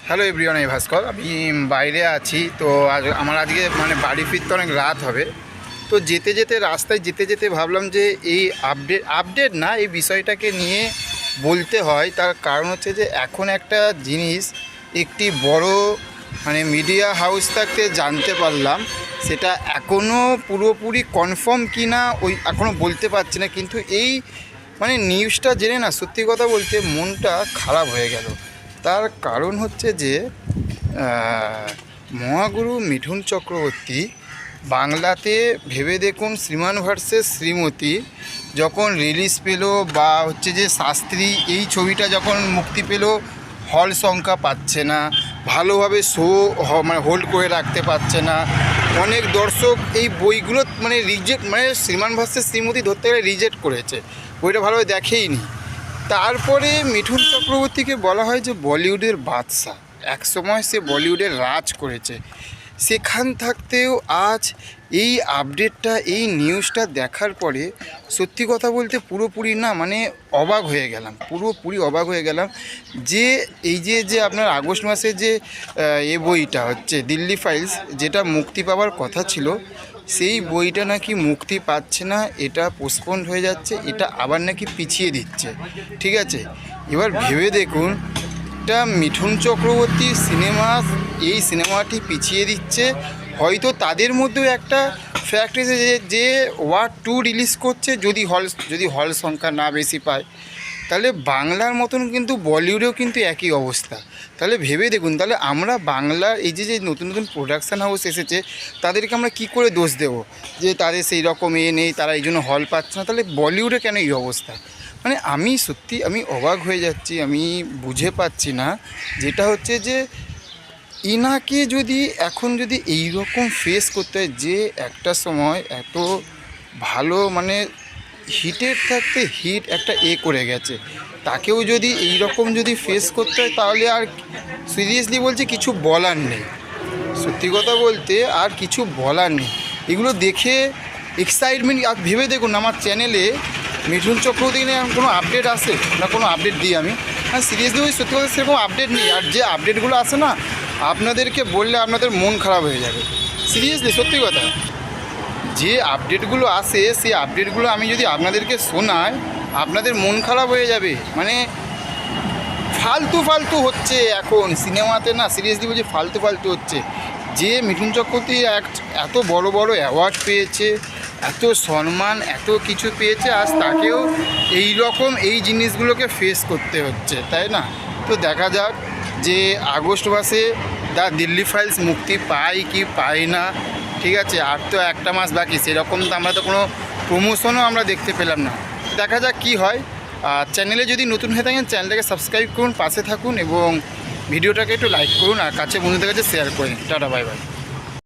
Hello everyone, আমি ভাস্কর। আমি বাইরে আছি, তো আমার আজকে বাড়ি ফিরতে অনেক রাত হবে। তো যেতে যেতে রাস্তায় যেতে যেতে ভাবলাম যে এই আপডেট না, এই বিষয়টাকে নিয়ে বলতে হয়। তার কারণ হচ্ছে যে এখন একটা জিনিস একটি বড় মিডিয়া হাউস থাকতে জানতে পারলাম, সেটা এখনও পুরোপুরি কনফার্ম কি না ওই এখনও বলতে পারছি না, কিন্তু এই নিউজটা জেনে না সত্যি কথা বলতে মনটা খারাপ হয়ে গেল। তার কারণ হচ্ছে যে মহাগুরু মিঠুন চক্রবর্তী বাংলাতে ভেবে দেখুন, শ্রীমান ভার্সেস শ্রীমতী যখন রিলিজ পেল, বা হচ্ছে যে শাস্ত্রী এই ছবিটা যখন মুক্তি পেল, হল সংখ্যা পাচ্ছে না, ভালোভাবে শো হোল্ড করে রাখতে পারছে না। অনেক দর্শক এই বইগুলো রিজেক্ট, শ্রীমান ভার্সেস শ্রীমতী ধরতে গেলে রিজেক্ট করেছে, বইটা ভালোভাবে দেখেইনি। তারপরে মিঠুন চক্রবর্তীকে বলা হয় যে বলিউডের বাদশা, একসময় সে বলিউডের রাজ করেছে। সেখান থাকতেও আজ এই আপডেটটা, এই নিউজটা দেখার পরে সত্যি কথা বলতে পুরোপুরি অবাক হয়ে গেলাম, পুরোপুরি অবাক হয়ে গেলাম। যে এই যে আপনার আগস্ট মাসে যে বইটা হচ্ছে দিল্লি ফাইলস, যেটা মুক্তি পাওয়ার কথা ছিল, সেই বইটা নাকি মুক্তি পাচ্ছে না, এটা পোস্টপোন্ড হয়ে যাচ্ছে, এটা আবার নাকি পিছিয়ে দিচ্ছে। ঠিক আছে, এবার ভেবে দেখুন, একটা মিঠুন চক্রবর্তীর সিনেমা, এই সিনেমাটি পিছিয়ে দিচ্ছে। হয়তো তাদের মধ্যেও একটা ফ্যাক্ট এসেছে যে ওয়ার 2 রিলিজ করছে, যদি হল সংখ্যা না বেশি পায়, তাহলে বাংলার মতন কিন্তু বলিউডেও কিন্তু একই অবস্থা। তাহলে ভেবে দেখুন, তাহলে আমরা বাংলার এই যে নতুন নতুন প্রোডাকশান হাউস এসেছে, তাদেরকে আমরা কি করে দোষ দেবো যে তাদের সেই রকম নেই, তারা এই জন্য হল পাচ্ছে না? তাহলে বলিউডে কেন এই অবস্থা? আমি সত্যি অবাক হয়ে যাচ্ছি, আমি বুঝে পাচ্ছি না। যেটা হচ্ছে যে ইনাকে এখন যদি এই রকম ফেস করতে হয়, যে একটা সময় এত ভালো হিটের থাকতে হিট একটা করে গেছে, তাকেও যদি এই রকম ফেস করতে হয়, তাহলে আর সিরিয়াসলি বলছি কিছু বলার নেই। সত্যি কথা বলতে আর কিছু বলার নেই। এগুলো দেখে এক্সাইটমেন্ট। আর ভেবে দেখুন, আমার চ্যানেলে মিঠুন চক্রবর্তী নিয়ে কোনো আপডেট আসে না, কোনো আপডেট দিই আমি? সিরিয়াসলি ওই সত্যি কথা সেরকম আপডেট নেই। আর যে আপডেটগুলো আসে না, আপনাদেরকে বললে আপনাদের মন খারাপ হয়ে যাবে। সিরিয়াসলি সত্যি কথা, যে আপডেটগুলো আসে, সেই আপডেটগুলো আমি যদি আপনাদেরকে শোনাই, আপনাদের মন খারাপ হয়ে যাবে। ফালতু হচ্ছে এখন সিনেমাতে, না সিরিয়াসলি বলছি, ফালতু হচ্ছে। যে মিঠুন চক্রবর্তী এত বড় বড় অ্যাওয়ার্ড পেয়েছে, এত সম্মান, এত কিছু পেয়েছে, আজ তাকেও এই রকম এই জিনিসগুলোকে ফেস করতে হচ্ছে, তাই না? তো দেখা যাক যে আগস্ট মাসে দিল্লি ফাইলস মুক্তি পায় কি পায় না। ঠিক আছে, আর তো একটা মাস বাকি, সেরকম তো আমরা তো কোনো প্রমোশনও আমরা দেখতে পেলাম না। দেখা যাক কি হয়। আর চ্যানেলে যদি নতুন হয়ে থাকেন, চ্যানেলটাকে সাবস্ক্রাইব করুন, পাশে থাকুন, এবং ভিডিওটাকে একটু লাইক করুন, আর কাছে বন্ধুদের কাছে শেয়ার করুন। Tata, bye bye.